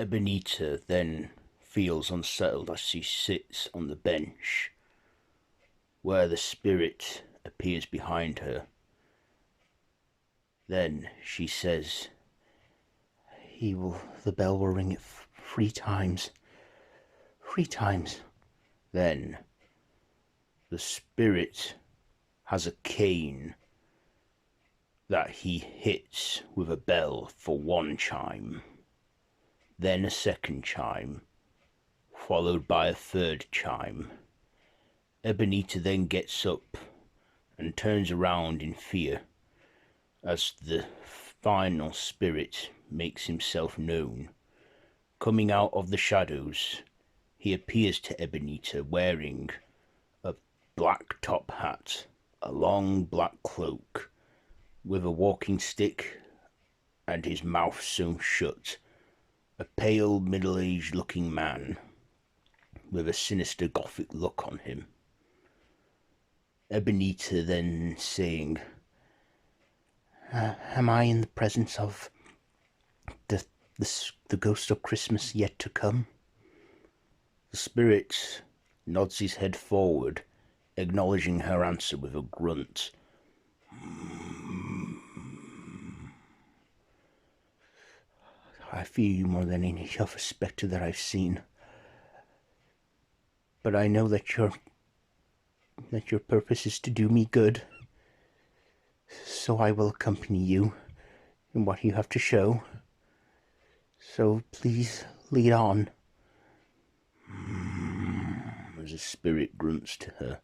Ebenita then feels unsettled as she sits on the bench, where the spirit appears behind her. Then she says, the bell will ring it 3 times. 3 times. Then the spirit has a cane that he hits with a bell for 1 chime, then a second chime, followed by a third chime. Ebenita then gets up and turns around in fear as the final spirit makes himself known. Coming out of the shadows, he appears to Ebenita wearing a black top hat, a long black cloak, with a walking stick and his mouth sewn shut, a pale, middle-aged looking man with a sinister gothic look on him. Ebenita then saying, am I in the presence of the ghost of Christmas yet to come? The spirit nods his head forward, acknowledging her answer with a grunt. I fear you more than any other spectre that I've seen. But I know that your purpose is to do me good. So I will accompany you in what you have to show. So please lead on. As a spirit grunts to her.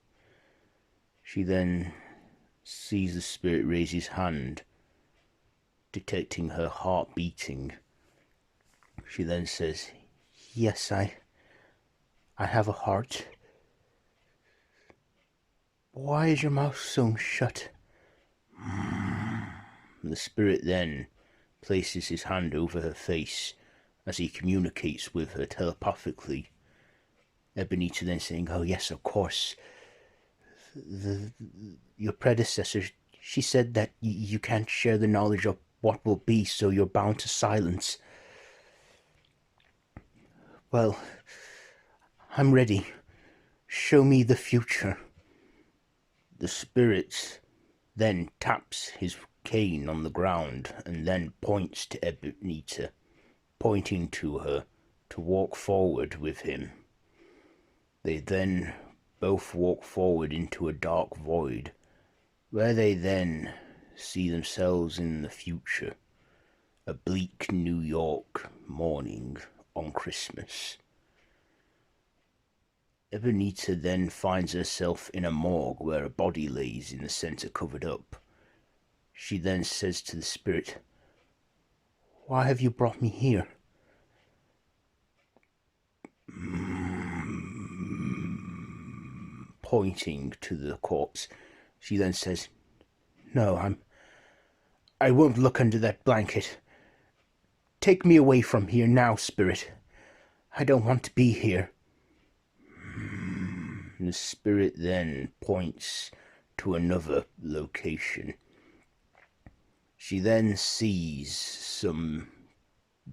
She then sees the spirit raise his hand, detecting her heart beating. She then says, yes, I have a heart. Why is your mouth sewn shut? The spirit then places his hand over her face as he communicates with her telepathically. Ebenita then saying, oh yes, of course. Your predecessor, she said that you can't share the knowledge of what will be, so you're bound to silence. Well, I'm ready. Show me the future. The spirit then taps his cane on the ground and then points to Ebenita, pointing to her to walk forward with him. They then both walk forward into a dark void, where they then see themselves in the future, a bleak New York morning on Christmas. Ebenita then finds herself in a morgue where a body lays in the centre covered up. She then says to the spirit, why have you brought me here? Pointing to the corpse, she then says, no, I won't look under that blanket. Take me away from here now, spirit. I don't want to be here. The spirit then points to another location. She then sees some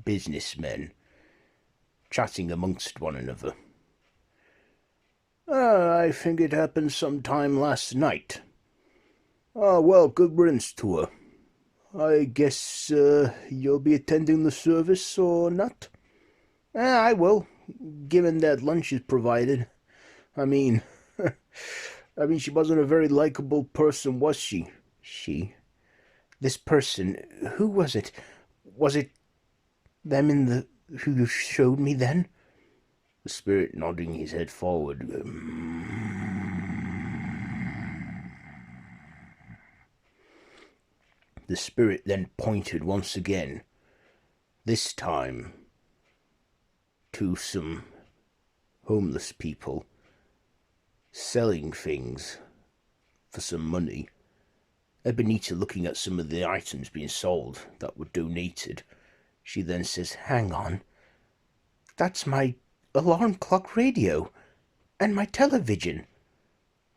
businessmen chatting amongst one another. I think it happened sometime last night. Well, good riddance to her. I guess you'll be attending the service or not? I will, given that lunch is provided. I mean, she wasn't a very likable person, was she? This person, who was it? Was it them who you showed me then? The spirit nodding his head forward. The spirit then pointed once again, this time to some homeless people selling things for some money. Ebenita looking at some of the items being sold that were donated. She then says, hang on, that's my alarm clock radio and my television.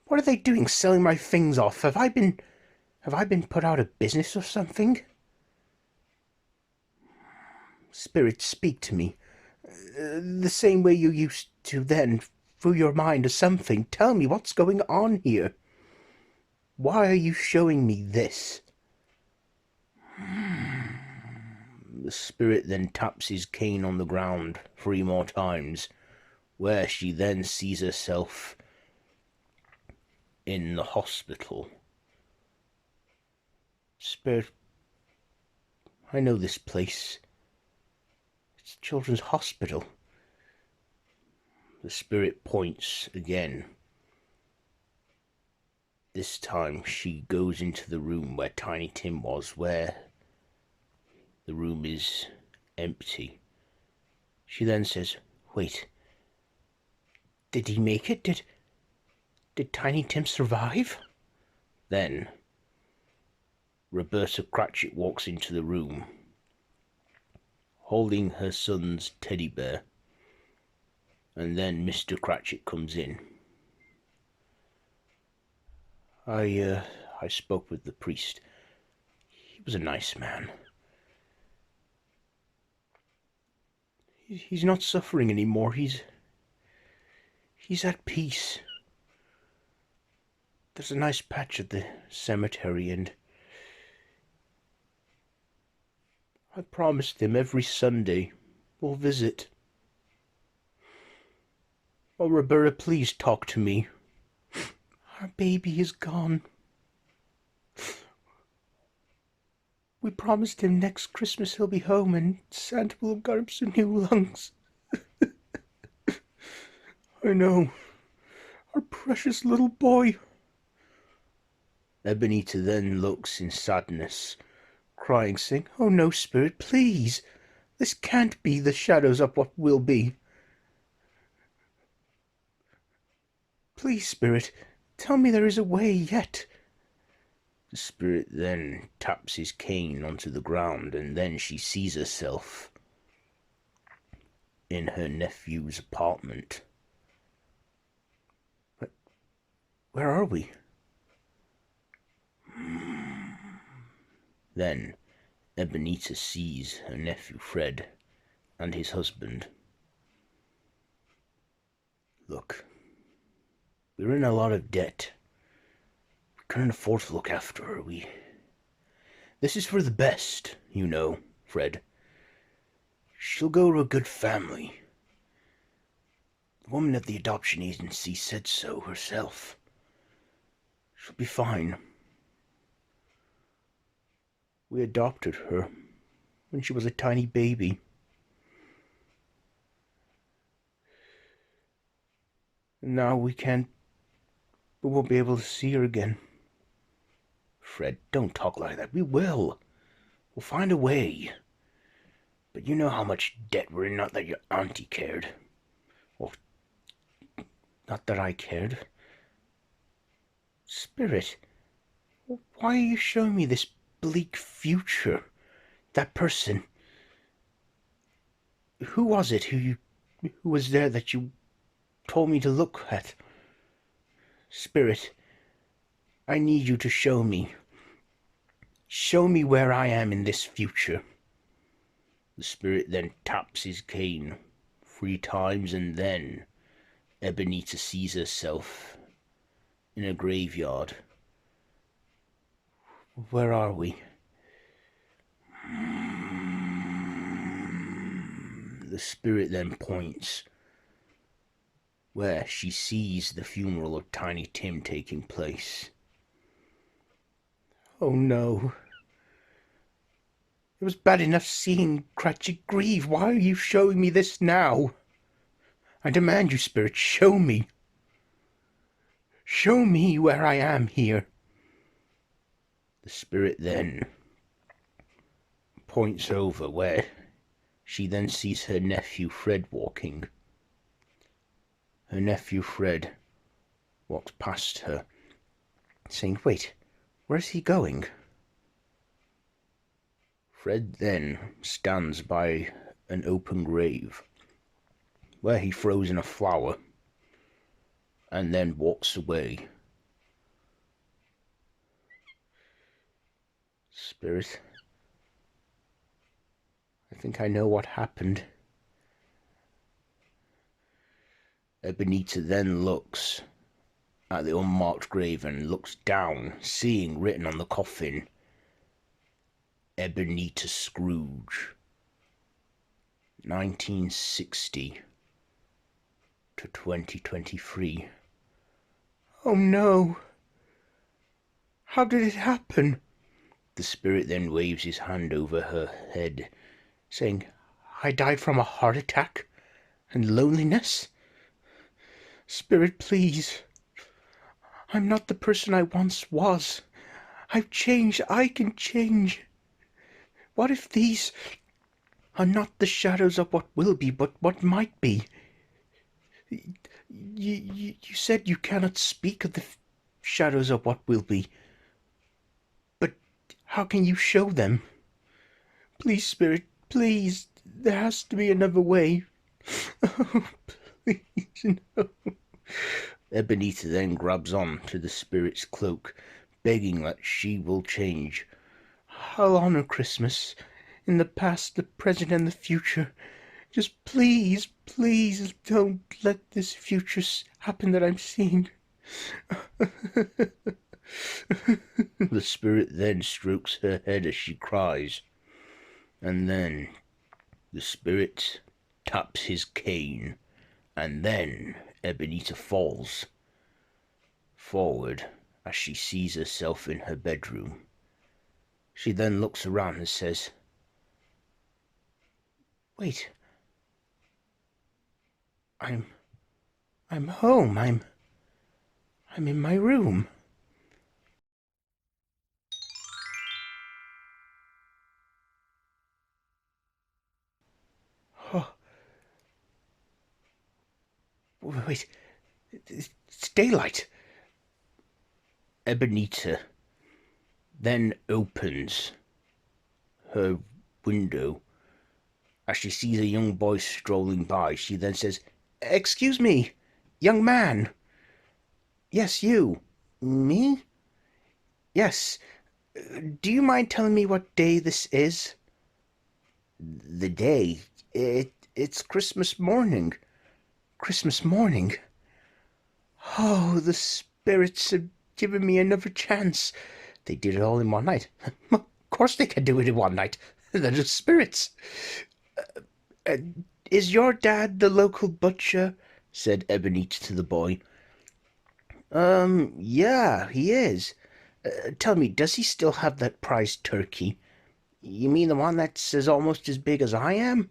What are they doing selling my things off? Have I been put out of business or something? Spirit, speak to me. The same way you used to then, through your mind or something. Tell me what's going on here. Why are you showing me this? The spirit then taps his cane on the ground 3 more times, where she then sees herself in the hospital. Spirit, I know this place. It's a children's hospital. The spirit points again. This time she goes into the room where Tiny Tim was, where the room is empty. She then says, wait, did he make it? Did Tiny Tim survive? Then Roberta Cratchit walks into the room, holding her son's teddy bear, and then Mr. Cratchit comes in. I spoke with the priest. He was a nice man. He's not suffering anymore. He's at peace. There's a nice patch at the cemetery, and I promised him every Sunday we'll visit. Oh, Roberta, please talk to me. Our baby is gone. We promised him next Christmas he'll be home and Santa will have got him some new lungs. I know. Our precious little boy. Ebenita then looks in sadness, crying, saying, oh no, Spirit, please. This can't be the shadows of what will be. Please, Spirit, tell me there is a way yet. The spirit then taps his cane onto the ground, and then she sees herself in her nephew's apartment. But where are we? Then Ebenita sees her nephew Fred and his husband. Look, we're in a lot of debt. Can't afford to look after her. This is for the best, you know, Fred. She'll go to a good family. The woman at the adoption agency said so herself. She'll be fine. We adopted her when she was a tiny baby. And now we won't be able to see her again. Fred, don't talk like that. We will. We'll find a way. But you know how much debt we're in, not that your auntie cared. Well, not that I cared. Spirit, why are you showing me this bleak future? That person. Who was it who was there that you told me to look at? Spirit, I need you to show me. Show me where I am in this future. The spirit then taps his cane 3 times, and then Ebenita sees herself in a graveyard. Where are we? The spirit then points where she sees the funeral of Tiny Tim taking place. Oh no. It was bad enough seeing Cratchit grieve. Why are you showing me this now? I demand you, Spirit, show me. Show me where I am here. The spirit then points over where she then sees her nephew Fred walking. Her nephew Fred walks past her, saying, wait, where's he going? Fred then stands by an open grave, where he throws in a flower, and then walks away. Spirit, I think I know what happened. Ebenita then looks at the unmarked grave and looks down, seeing written on the coffin, Ebenita Scrooge, 1960 to 2023. Oh no! How did it happen? The spirit then waves his hand over her head, saying, I died from a heart attack and loneliness. Spirit, please. I'm not the person I once was. I've changed. I can change. What if these are not the shadows of what will be, but what might be? You said you cannot speak of the shadows of what will be. But how can you show them? Please, Spirit, please. There has to be another way. Oh, please, no. Ebenita then grabs on to the spirit's cloak, begging that she will change. I'll honor Christmas, in the past, the present, and the future. Just please, please don't let this future happen that I'm seeing. The spirit then strokes her head as she cries, and then the spirit taps his cane, and then Ebenita falls forward as she sees herself in her bedroom. She then looks around and says, Wait, I'm home. I'm in my room. Oh, wait, it's daylight. Ebenita then opens her window as she sees a young boy strolling by. She then says, Excuse me, young man. Yes, you. Me? Yes. Do you mind telling me what day this is? The day? It's Christmas morning. Christmas morning? Oh, the spirits have given me another chance. They did it all in one night. Of course they can do it in one night. They're just spirits. Is your dad the local butcher? Said Ebenita to the boy. Yeah, he is. Tell me, does he still have that prized turkey? You mean the one that's almost as big as I am?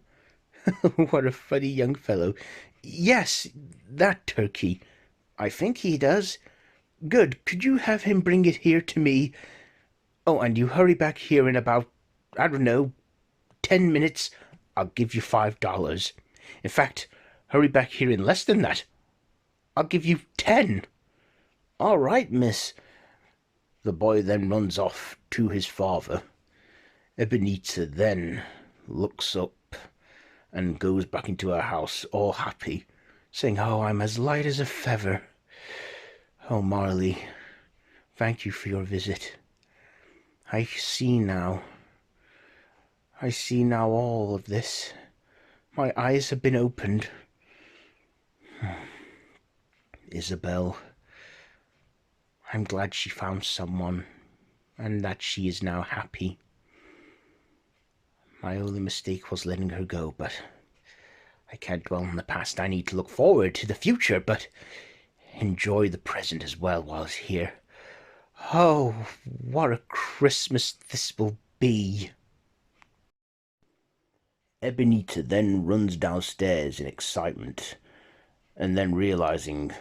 What a funny young fellow. Yes, that turkey. I think he does. Good. Could you have him bring it here to me? Oh, and you hurry back here in about, I don't know, 10 minutes. I'll give you $5. In fact, hurry back here in less than that. I'll give you 10. All right, miss. The boy then runs off to his father. Ebenita then looks up and goes back into her house, all happy, saying, Oh, I'm as light as a feather. Oh, Marley, thank you for your visit. I see now all of this. My eyes have been opened. Isabel, I'm glad she found someone, and that she is now happy. My only mistake was letting her go, but I can't dwell on the past. I need to look forward to the future, but enjoy the present as well while it's here. Oh, what a Christmas this will be. Ebenita then runs downstairs in excitement, and then realizing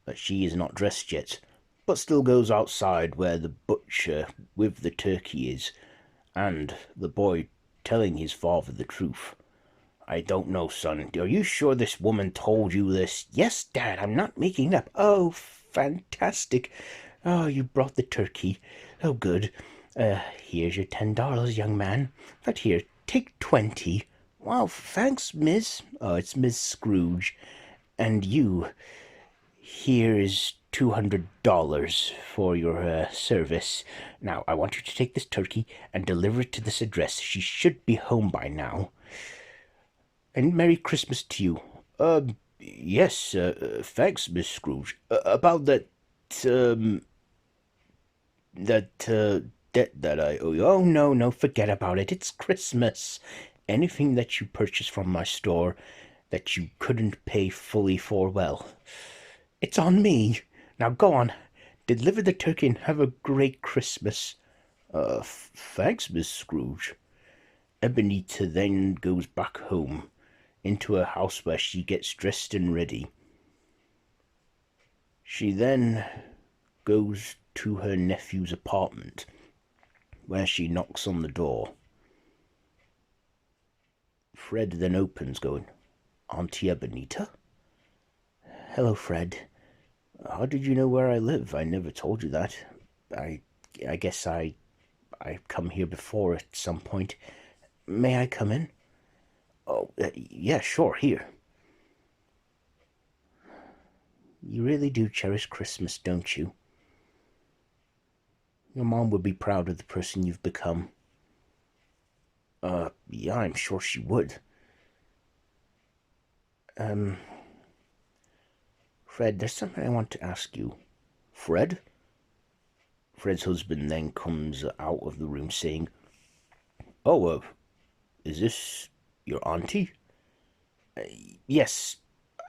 that she is not dressed yet, but still goes outside where the butcher with the turkey is, and the boy telling his father the truth. I don't know, son. Are you sure this woman told you this? Yes, Dad, I'm not making it up. Oh, fantastic. Oh, you brought the turkey. Oh, good. Here's your $10, young man. But here, take 20. Wow, thanks, Miss. Oh, it's Ms Scrooge. And you, here is $200 for your service. Now, I want you to take this turkey and deliver it to this address. She should be home by now. And Merry Christmas to you. Yes, thanks, Miss Scrooge. About um, that debt that I owe you. Oh, no, no, forget about it. It's Christmas. Anything that you purchase from my store that you couldn't pay fully for, well, it's on me. Now go on, deliver the turkey and have a great Christmas. Thanks, Miss Scrooge. Ebenita then goes back home into her house where she gets dressed and ready. She then goes to her nephew's apartment where she knocks on the door. Fred then opens, going, Auntie Ebenita? Hello, Fred. How did you know where I live? I never told you that. I I guess I've come here before at some point. May I come in? Oh, yeah, sure, here. You really do cherish Christmas, don't you? Your mom would be proud of the person you've become. Yeah, I'm sure she would. Um, Fred, there's something I want to ask you. Fred? Fred's husband then comes out of the room saying, Oh, is this your auntie? Uh, yes,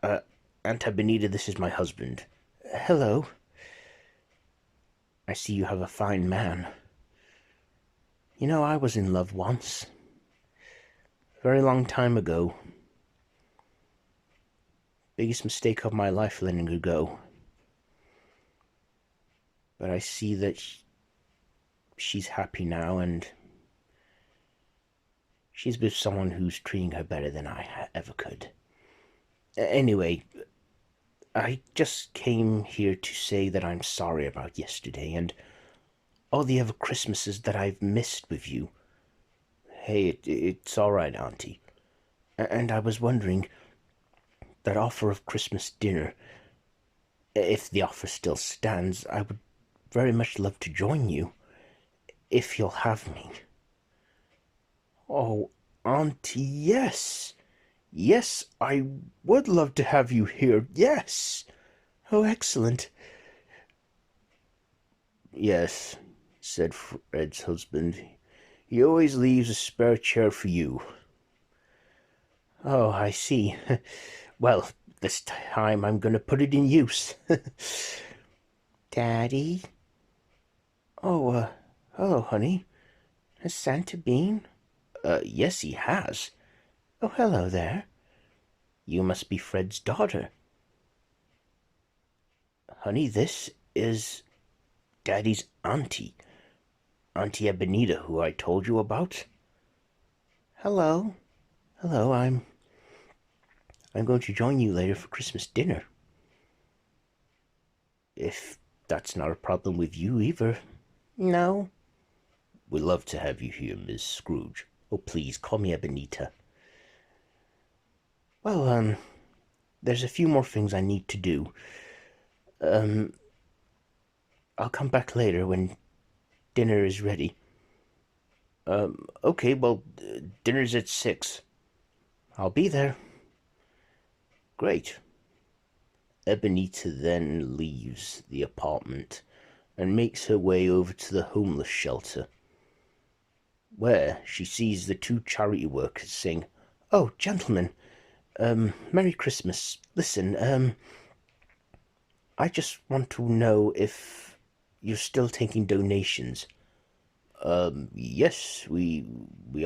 uh, Aunt Benita, this is my husband. Hello. I see you have a fine man. You know, I was in love once. A very long time ago. Biggest mistake of my life letting her go. But I see that she's happy now and she's with someone who's treating her better than I ever could. Anyway, I just came here to say that I'm sorry about yesterday and all the other Christmases that I've missed with you. Hey, it's all right, Auntie. And I was wondering, that offer of Christmas dinner, if the offer still stands, I would very much love to join you, if you'll have me. Oh, Auntie, yes. Yes, I would love to have you here. Yes. Oh, excellent. Yes, said Fred's husband. He always leaves a spare chair for you. Oh, I see. Well, this time I'm going to put it in use. Daddy? Oh, hello, honey. Has Santa been? Yes, he has. Oh, hello there. You must be Fred's daughter. Honey, this is Daddy's auntie. Auntie Ebenita, who I told you about. Hello. Hello, I'm going to join you later for Christmas dinner. If that's not a problem with you either. No. We'd love to have you here, Ms Scrooge. Oh, please, call me Ebenita. Well, there's a few more things I need to do. Um, I'll come back later when dinner is ready. Okay, well, dinner's at 6. I'll be there. Great. Ebenita then leaves the apartment and makes her way over to the homeless shelter, where she sees the two charity workers saying, Oh, gentlemen, Merry Christmas. Listen, I just want to know if you're still taking donations. Yes, we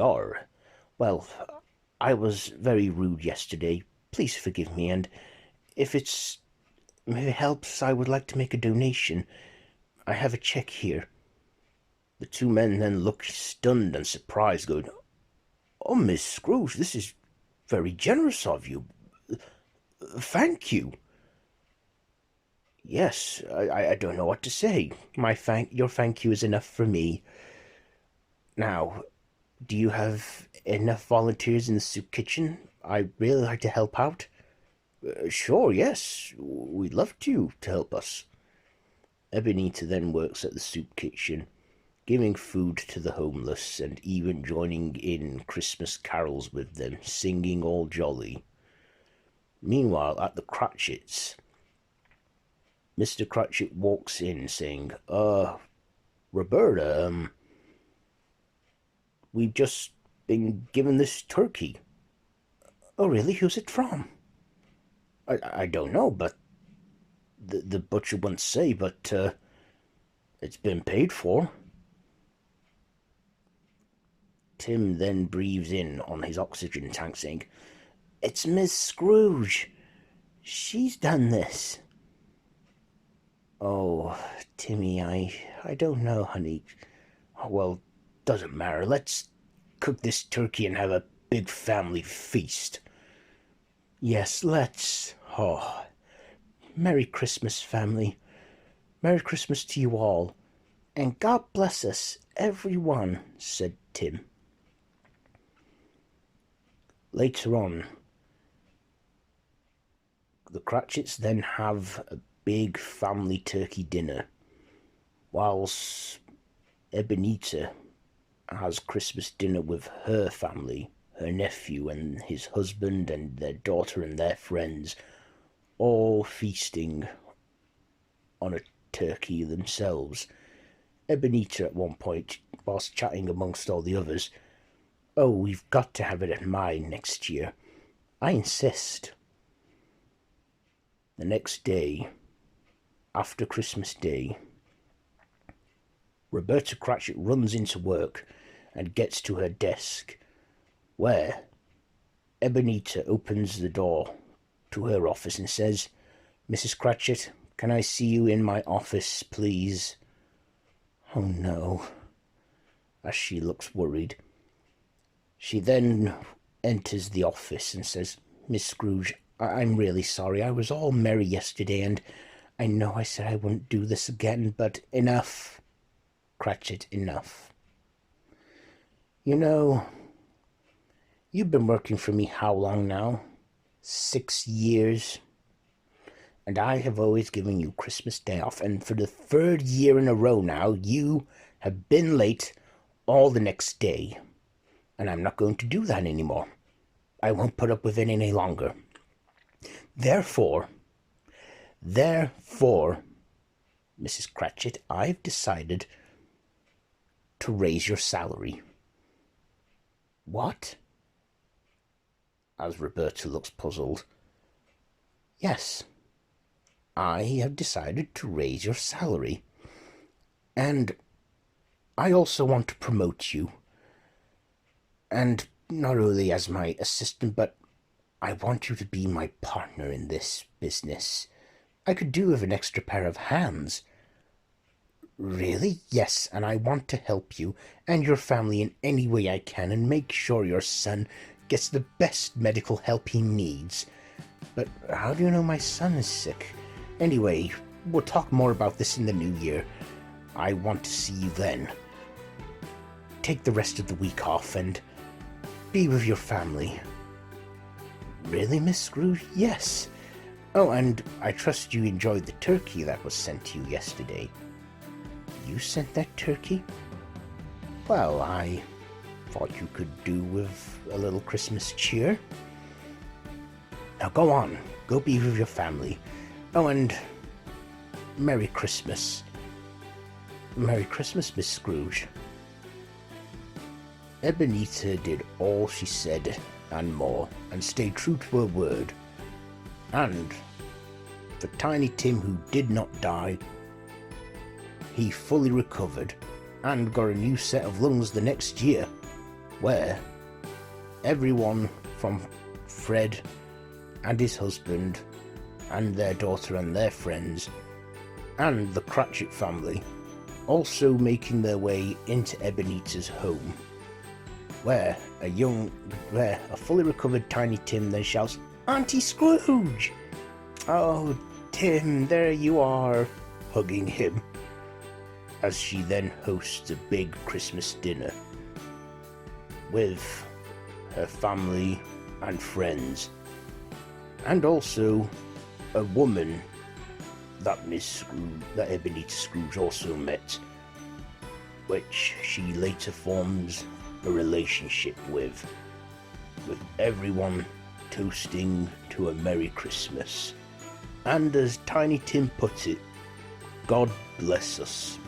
are. Well, I was very rude yesterday. Please forgive me, and if if it helps, I would like to make a donation. I have a check here. The two men then look stunned and surprised, going, Oh, Miss Scrooge, this is very generous of you. Thank you. Yes, I don't know what to say. Your thank you is enough for me. Now, do you have enough volunteers in the soup kitchen? I'd really like to help out. Sure, yes. We'd love you to help us. Ebenita then works at the soup kitchen, giving food to the homeless and even joining in Christmas carols with them, singing all jolly. Meanwhile, at the Cratchits, Mr. Cratchit walks in saying, Roberta, we've just been given this turkey. Oh, really? Who's it from? I don't know, but the butcher wouldn't say, but it's been paid for. Tim then breathes in on his oxygen tank, saying, It's Ms Scrooge. She's done this. Oh, Timmy, I don't know, honey. Oh, well, doesn't matter. Let's cook this turkey and have a big family feast. Yes, let's. Oh, Merry Christmas, family. Merry Christmas to you all. And God bless us, everyone, said Tim. Later on, the Cratchits then have a big family turkey dinner, whilst Ebenita has Christmas dinner with her family, her nephew and his husband and their daughter and their friends, all feasting on a turkey themselves. Ebenita at one point, whilst chatting amongst all the others, Oh, we've got to have it at mine next year. I insist. The next day, after Christmas Day, Roberta Cratchit runs into work and gets to her desk, where Ebenita opens the door to her office and says, Mrs. Cratchit, can I see you in my office, please? Oh no, as she looks worried. She then enters the office and says, Miss Scrooge, I'm really sorry. I was all merry yesterday, and I know I said I wouldn't do this again, but enough, Cratchit, enough. You know, you've been working for me how long now? 6 years. And I have always given you Christmas Day off, and for the 3rd year in a row now, you have been late all the next day. And I'm not going to do that anymore. I won't put up with it any longer. Therefore, Mrs. Cratchit, I've decided to raise your salary. What? As Roberta looks puzzled. Yes, I have decided to raise your salary. And I also want to promote you. And not only as my assistant, but I want you to be my partner in this business. I could do with an extra pair of hands. Really? Yes, and I want to help you and your family in any way I can and make sure your son gets the best medical help he needs. But how do you know my son is sick? Anyway, we'll talk more about this in the new year. I want to see you then. Take the rest of the week off and be with your family. Really, Miss Scrooge? Yes. Oh, and I trust you enjoyed the turkey that was sent to you yesterday. You sent that turkey? Well, I thought you could do with a little Christmas cheer. Now go on, go be with your family. Oh, and Merry Christmas. Merry Christmas, Miss Scrooge. Ebenita did all she said and more, and stayed true to her word. And for Tiny Tim, who did not die, he fully recovered and got a new set of lungs the next year, where everyone from Fred and his husband and their daughter and their friends and the Cratchit family also making their way into Ebenita's home, where a fully recovered Tiny Tim then shouts, Auntie Scrooge! Oh, Tim, there you are, hugging him, as she then hosts a big Christmas dinner with her family and friends, and also a woman that Ebenita Scrooge also met, which she later forms a relationship with everyone toasting to a Merry Christmas. And as Tiny Tim puts it, God bless us,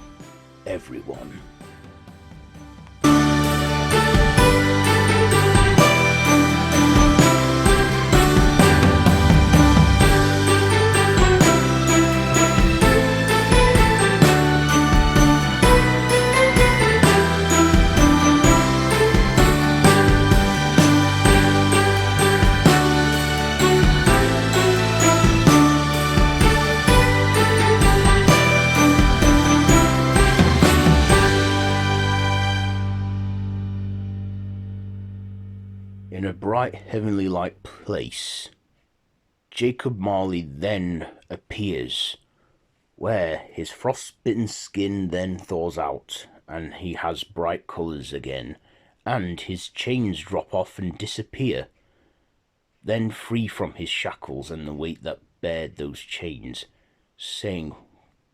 everyone. In a bright heavenly light place, Jacob Marley then appears, where his frostbitten skin then thaws out, and he has bright colours again, and his chains drop off and disappear. Then free from his shackles and the weight that bared those chains, saying,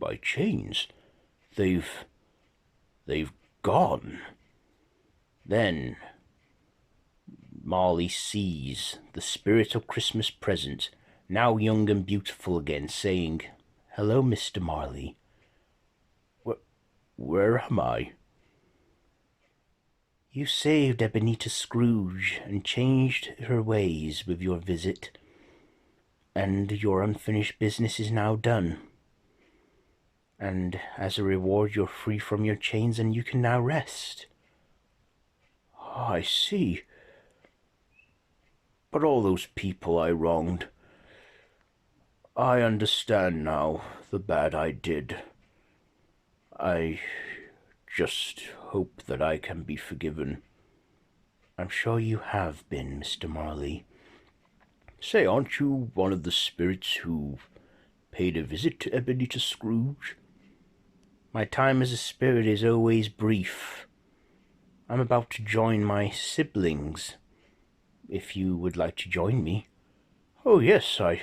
"My chains, they've gone." Then Marley sees the spirit of Christmas present, now young and beautiful again, saying, "Hello, Mr. Marley. Where am I?" "You saved Ebenita Scrooge and changed her ways with your visit, and your unfinished business is now done. And as a reward, you're free from your chains and you can now rest." "I see. But all those people I wronged, I understand now the bad I did. I just hope that I can be forgiven." "I'm sure you have been, Mr. Marley." "Say, aren't you one of the spirits who paid a visit to Ebenita Scrooge?" "My time as a spirit is always brief. I'm about to join my siblings, if you would like to join me." "Oh, yes, I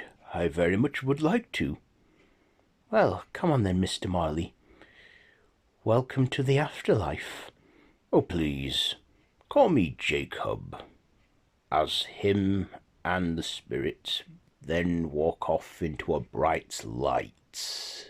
very much would like to." "Well, come on then, Mr. Marley. Welcome to the afterlife." "Oh, please, call me Jacob," as him and the spirit then walk off into a bright light.